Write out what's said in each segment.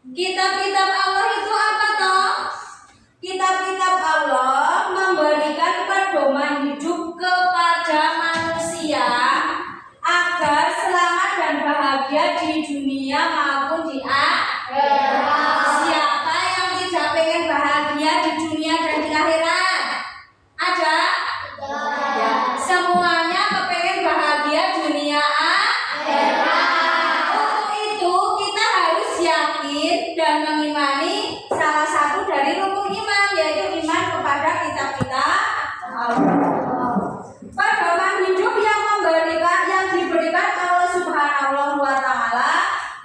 Kitab-kitab Allah itu apa toh? Kitab-kitab Allah memberikan pedoman hidup kepada manusia agar selamat dan bahagia di dunia maupun di akhirat. Siapa yang tidak pengen bahagia di dunia dan di akhirat? Ada? Ya, semuanya kepengen bahagia dunia akhirat. Untuk itu kita harus yakin dan mengimani salah satu dari rukun iman, yaitu iman kepada kitab-kitab Allah. Pedoman hidup yang diberikan Allah Subhanahu wa Ta'ala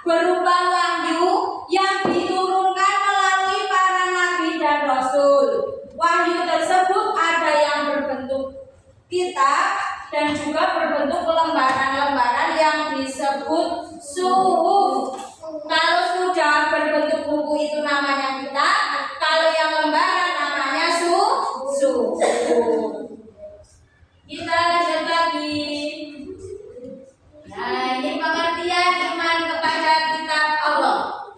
berupa wahyu yang diturunkan melalui para nabi dan rasul. Wahyu tersebut ada yang berbentuk kitab dan juga berbentuk lembaran-lembaran yang disebut suhuf. Kalau sudah berbentuk buku itu namanya kitab, kalau yang lembaran namanya suhuf. Kita lanjut lagi. Nah, ini pengertian iman kepada kitab Allah.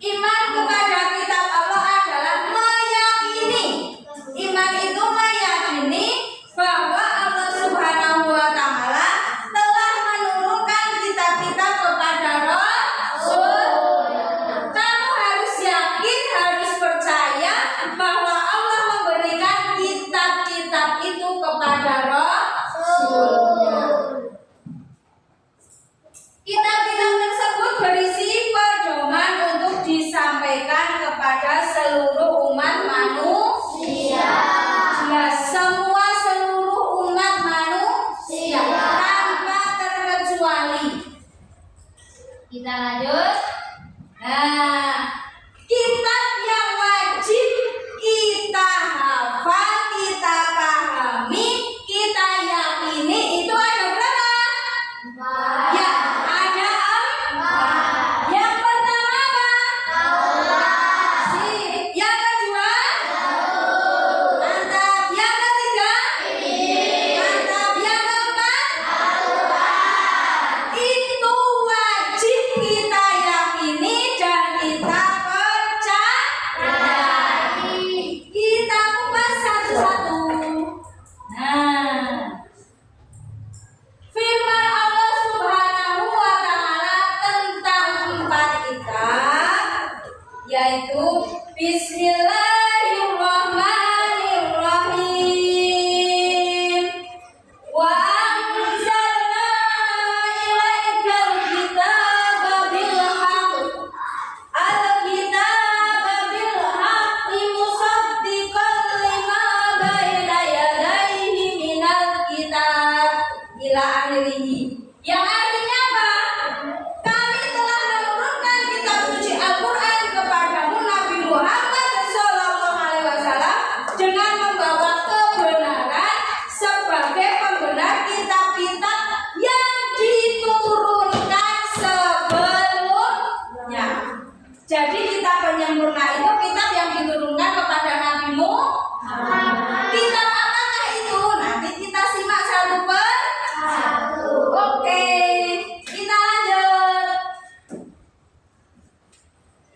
Iman kepada kitab Allah adalah meyakini. Iman itu meyakini bahwa Allah Subhanahu wa Ta'ala telah menurunkan kitab-kitab kepada Rasul. Kamu harus yakin, harus percaya bahwa Allah memberikan kitab-kitab itu kepada Rasulnya. Kitab-kitab tersebut berisi pedoman untuk disampaikan kepada seluruh umat manusia. Jelas, seluruh umat manusia tanpa terkecuali. Kita lanjut. Nah, kitab yang wajib kita hafal, kita pahami, kita yakini itu ada berapa? Ya, ada 4. Yang pertama apa? Sip. Yang kedua? Mantap. Yang ketiga? Mantap. Yang keempat? Itu wajib kita yakini dan kita percayai. Kita kupas satu-satu. Nah, firman Allah Subhanahu wa Ta'ala tentang 4 kitab, yaitu Bismillahirrahmanirrahim. Wa anzalna ilaikal kitaba bil haqq. Al-kitaba bil haqqi musaddiqan lima baina yadayhi minal kitab ila akhirih. Yang artinya apa? Kami telah menurunkan kitab suci Al-Quran kepadamu Nabi Muhammad Sallallahu Alaihi Wasallam dengan membawa kebenaran sebagai pembenar kitab-kitab yang diturunkan sebelumnya. Jadi kitab penyempurna itu kitab yang diturunkan kepada Nabi Muhammad. Kitab apakah itu? Nanti kita simak satu per satu. Oke, kita lanjut.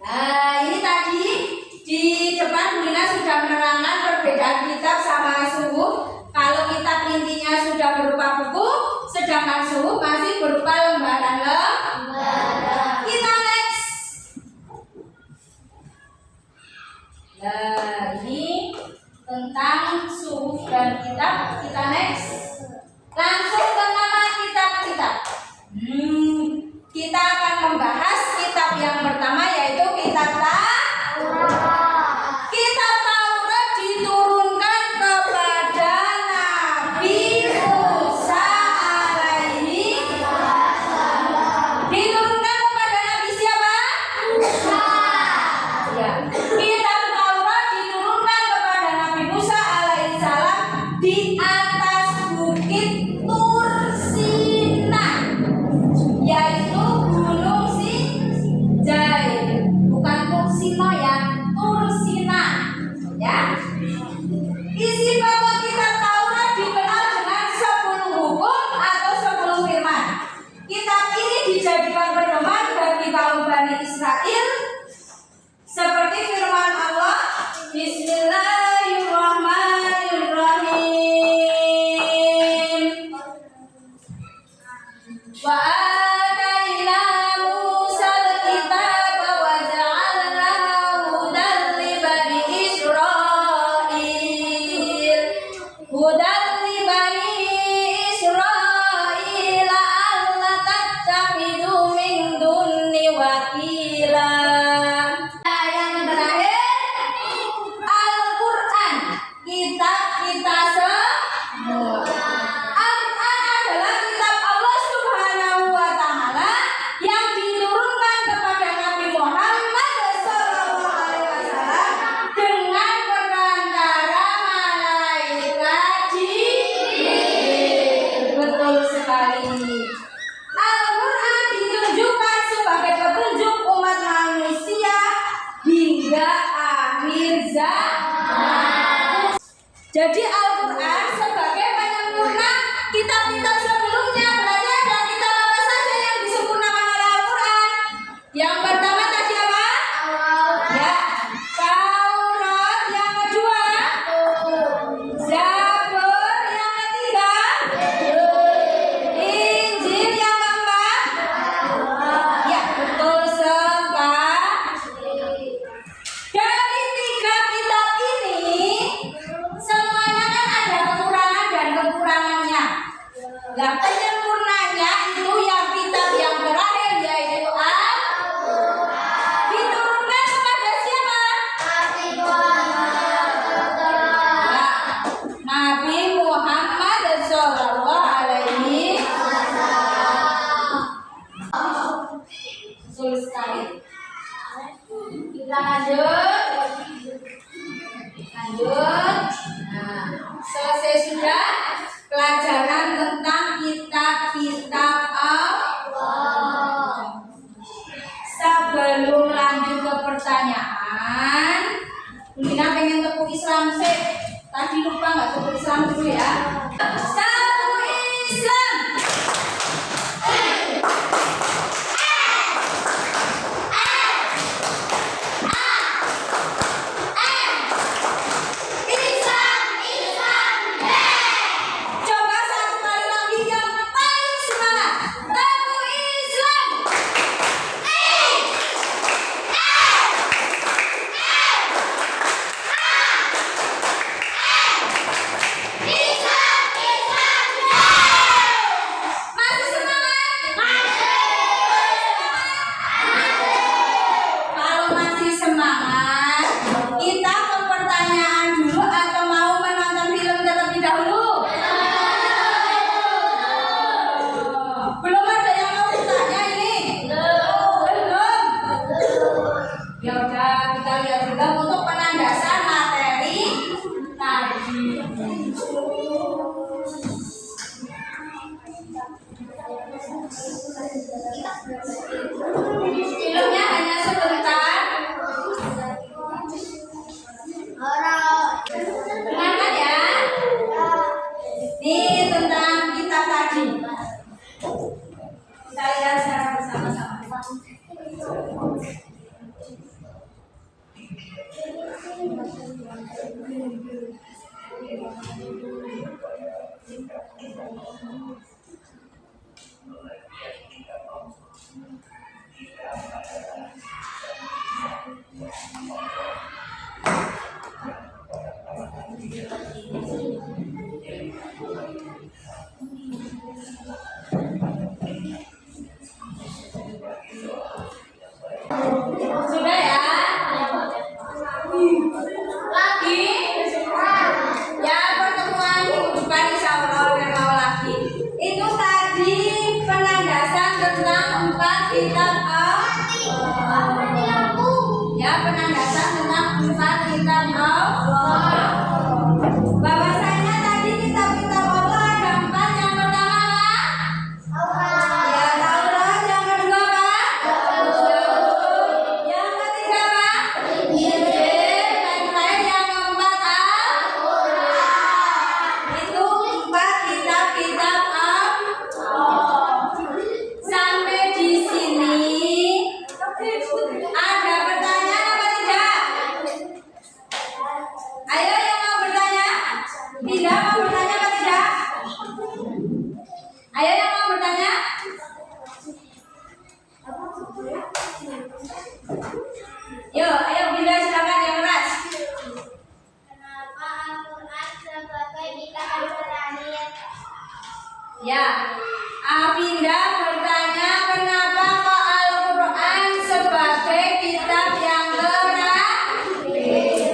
Nah, ini tadi di depan Bu Lina sudah menerangkan perbedaan kitab sama suhuf. Kalau kitab intinya sudah berupa buku, sedangkan suhuf masih berupa lembaran-lembaran. Kita next. Nah, ini tentang suhuf dan kitab. Kita next. Langsung ke nama kitab-kitab. Kita akan membahas kitab yang pertama, yaitu kitab Taurat. Kitab Taurat diturunkan kepada Nabi Musa alaihi salam. Diturunkan kepada Nabi siapa? Musa. Ya. Kitab Taurat diturunkan kepada Nabi Musa alaihi salam di atas bukit Tur Sinai, yaitu gunung Sinai. Salib. Kita lanjut. Nah, selesai sudah pelajaran tentang kitab-kitab Allah. Sebelum lanjut ke pertanyaan, Lina pengen tepuk Islam sih. Tadi lupa nggak tepuk Islam dulu ya. Tepuk Islam. Coba satu kali lagi yang paling semangat. Tepuk Islam. Masih semangat? Kalau masih semangat, kita ke pertanyaan dulu atau mau menonton film terlebih dahulu? Belum ada yang mau bertanya ini? Belum. Ya udah, kita lihat dulu untuk penandasan materi tadi. Filmnya hanya sebentar. Dengarkan ya. Ini tentang kitab tadi. Kita lihat secara bersama-sama. Sudah ya? Lagi? Ya, pertemuan minggu depan insya Allah dan mau lagi. Itu tadi penandasan tentang 4 kitab Allah. Ya, penandasan tentang 4 kitab Allah. Bahwasanya tadi kitab-kitab Allah ada 4. Yang pertama apa? Ya, Taurat. Yang kedua apa? Yang ketiga apa? Injil. Dan terakhir yang keempat itu 4 kitab-kitab Allah. Sampai di sini ada pertanyaan apa tidak? Ayo yang mau bertanya. Tidak mau bertanya apa tidak? Ayo yang mau bertanya. Yo, ayo Binda silakan yang keras. Kenapa Al-Quran sebagai kitab terakhir? Ya, Avinda bertanya kenapa kok Al-Quran sebagai kitab yang terakhir?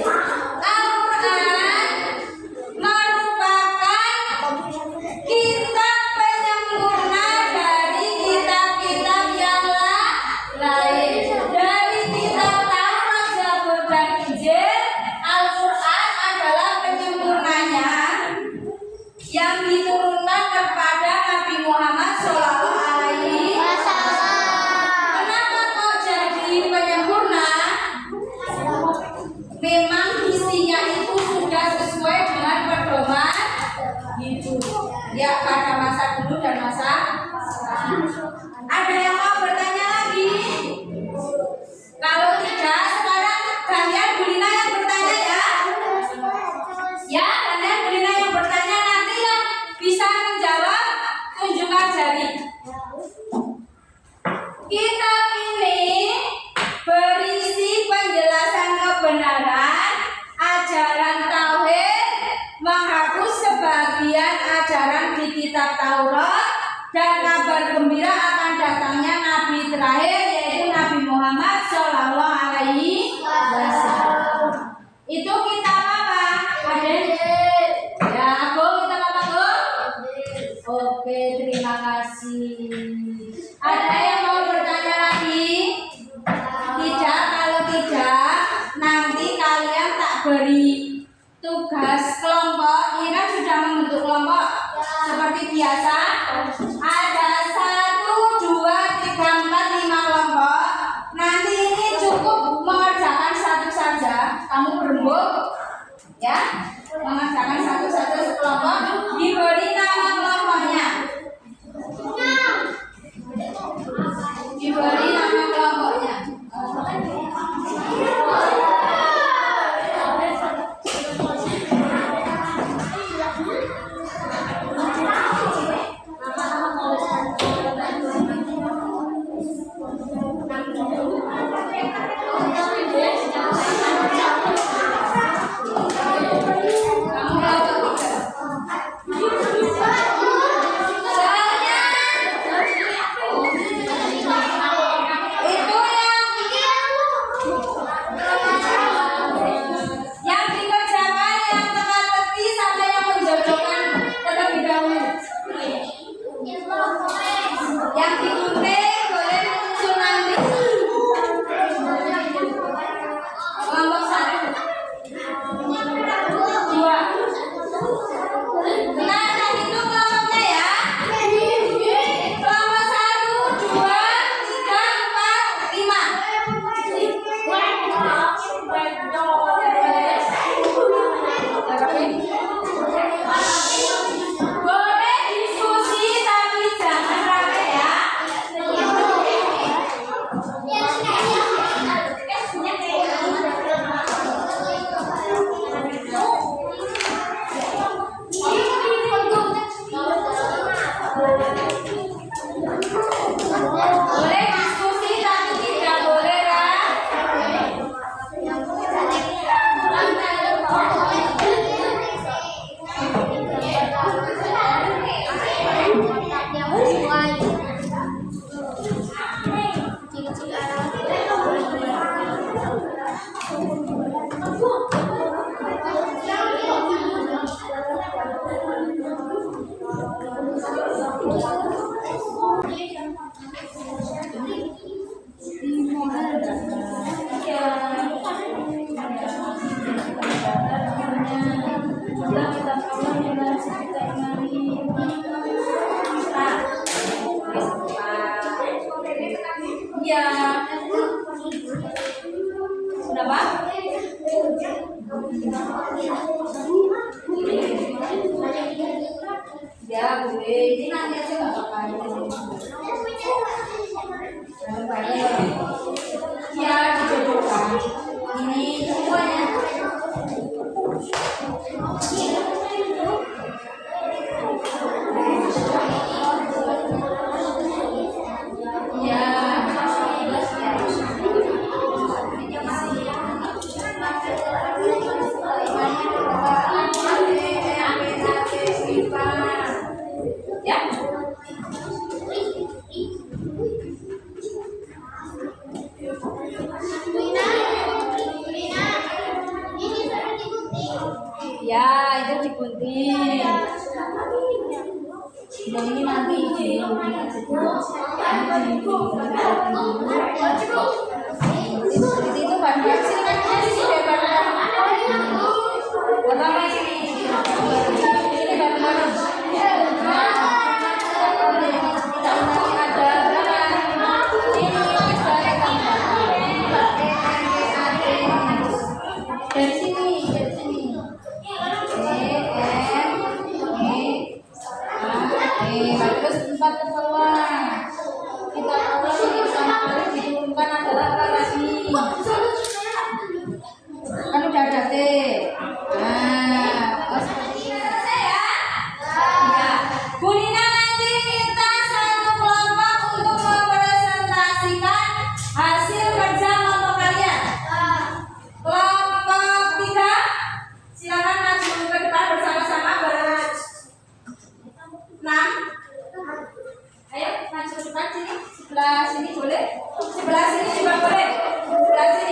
Al-Quran merupakan kitab penyempurna dari kitab-kitab yang lain. Dari kitab Taurat, Zabur, dan Injil, Al-Quran adalah penyempurnanya yang diturunkan kepada Nabi Muhammad SAW. Kenapa kok jadi penyempurna? Memang isinya itu sudah sesuai dengan pedoman hidup ya pada masa dulu dan masa sekarang. Ada yang mau bertanya lagi? Kalau tidak, sekarang kalian Bulina yang bertanya ya. Ya, kalian Bulina yang bertanya, nanti yang bisa menjawab tunjukkan jari. Kitab ini berisi penjelasan kebenaran, ajaran tauhid, menghapus sebagian ajaran di kitab Taurat, dan kabar gembira duduk, ya, mengerjakan satu-satu sekelompok, diberi nama kelompoknya. Diberi nama kelompoknya. Yang dikerjakan yang teka-teki sampai yang menjodohkan terlebih dahulu. Yang digunting boleh menyusul nanti. Kelompok 1, 2. Nah, itu kelompoknya ya. Kelompok 1, 2, 3, 4, 5. Boleh diskusi tapi jangan rame ya. Boleh diskusi tapi tidak boleh Ya. Kenapa? Ya boleh, ini nanti aja nggak apa-apa. Ya dijodohkan. Ini semuanya. Ya, itu digunting. Dan ini nanti itu bahan sini kan sini bahan pertama sini ini bahan dari sini terus tempat ke bawah kita ulang ini pertama kali diturunkan adalah karasi kan udah ada T. Nah seperti ini selesai ya. Bu Nina nanti minta satu kelompok untuk mempresentasikan hasil kerja kelompok kalian. Kelompok 3 silakan maju ke depan bersama-sama berat 6. Ayo maju ke depan sini, sebelah sini boleh, sebelah sini juga boleh, sebelah sini.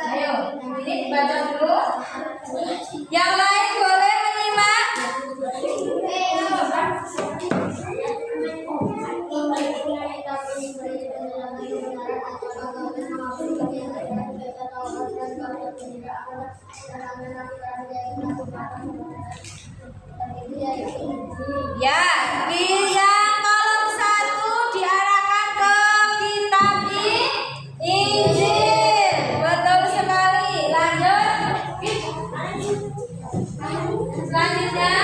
Ayo, ini dibaca dulu. Yang lain boleh menyimak. Ya, yang kolom 1 diarahkan ke kitab Injil. Betul sekali. Lanjut. Selanjutnya.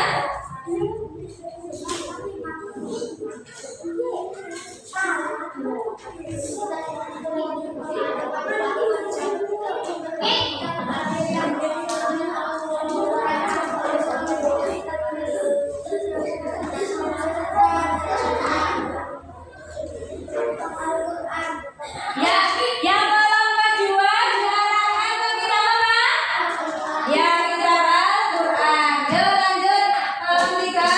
Ya, yang kolom kedua diarahkan ke kitab apa? Ya, kitab Al-Quran. Yuk lanjut, kolom 3.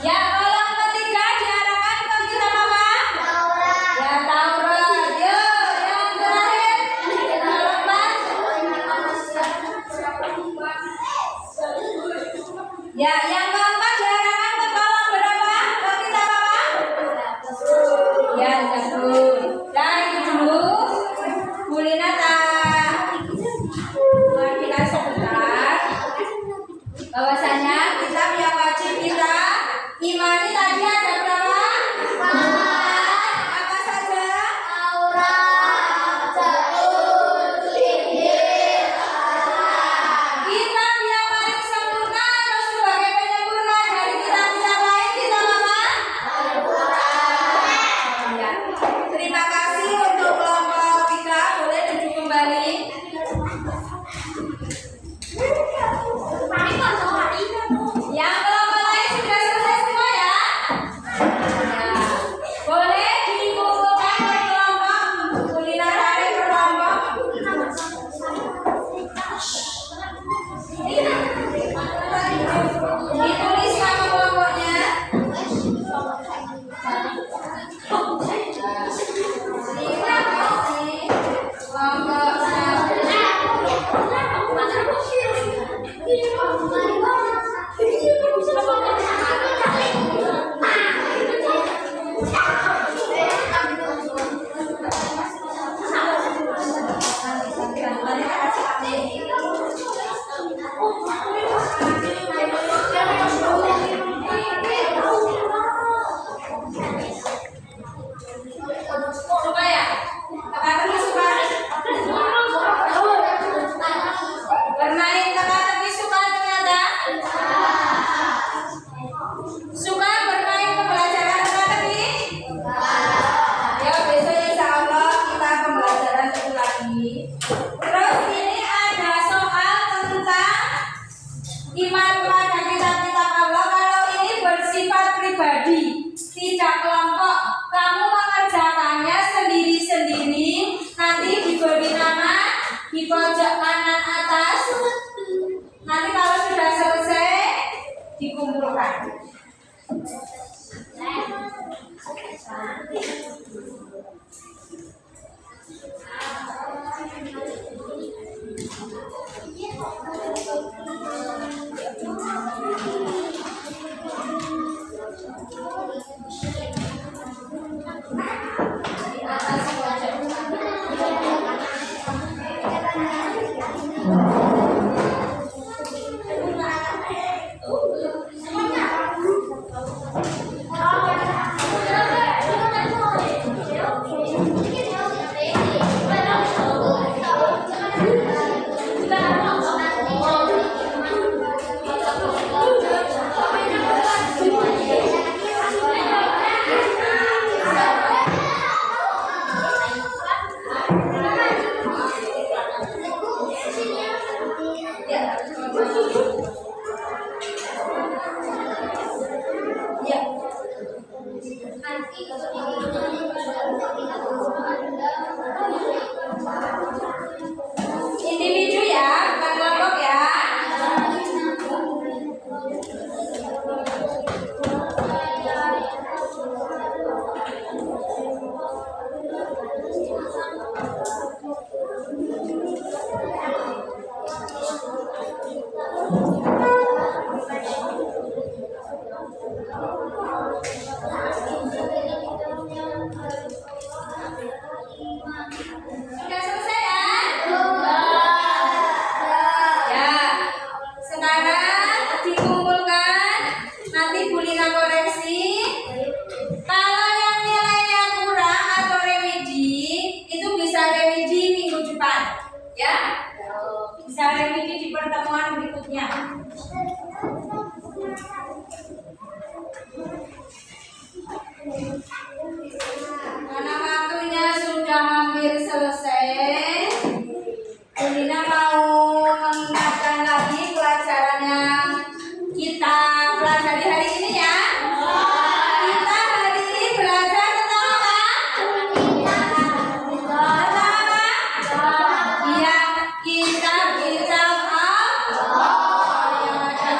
Ya, kolom ketiga diarahkan ke kitab apa? Ya, Taurat. Yuk, yang terakhir, kolom 4. Ya, yang keempat diarahkan ke kolom berapa? Ke kitab apa? Ya, Zabur. Nah, itu dulu. Bu Lina tak kita sebentar bahwasanya kitab yang wajib kita imani tadi ada berapa? Apa saja? Kitab yang paling sempurna atau sebagai penyempurna dari kitab-kitab lain kitab apa? Ya. Terima kasih untuk kelompok 3. Boleh duduk kembali. Yang kelompok lain sudah selesai semua ya? Ya. Boleh dikumpulkan per kelompok. Kulina tarik per kelompok. Ditulis nama kelompoknya. Kelompok 1. Coba ya. Teka-teki suka. Bermain teka-teki suka ternyata. Suka bermain pembelajaran teka-teki? Ya, besok insya Allah kita pembelajaran itu lagi. Terus ini ada soal tentang iman kepada kitab-kitab Allah. Kalau ini bersifat pribadi, tidak kelompok. Kamu mengerjakannya sendiri-sendiri. Nanti diberi nama di pojok kanan atas. Nanti kalau sudah selesai dikumpulkan. Di atas pojok. Sudah selesai ya? Ya. Sekarang dikumpulkan. Nanti Bu Lina koreksi. Kalau yang nilainya kurang atau remedi, itu bisa remedi minggu depan. Ya? Bisa remedi di pertemuan berikutnya. Karena waktunya sudah hampir selesai, Bu Lina mau mengingatkan lagi pelajaran yang kita pelajari hari ini ya. Kita hari ini belajar tentang apa? Tentang apa? Ya, kitab-kitab Allah yang ada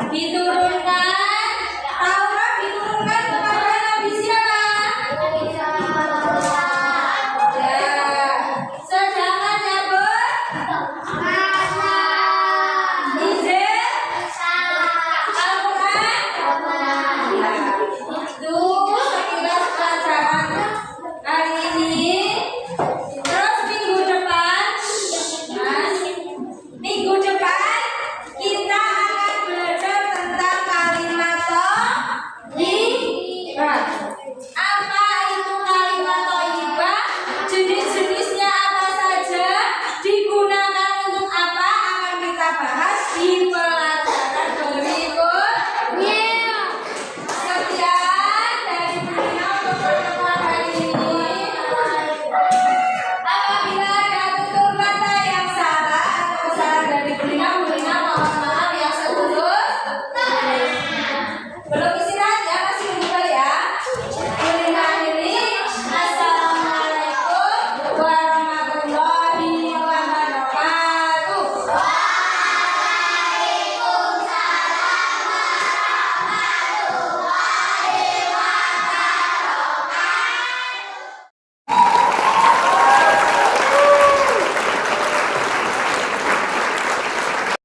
4 diturunkan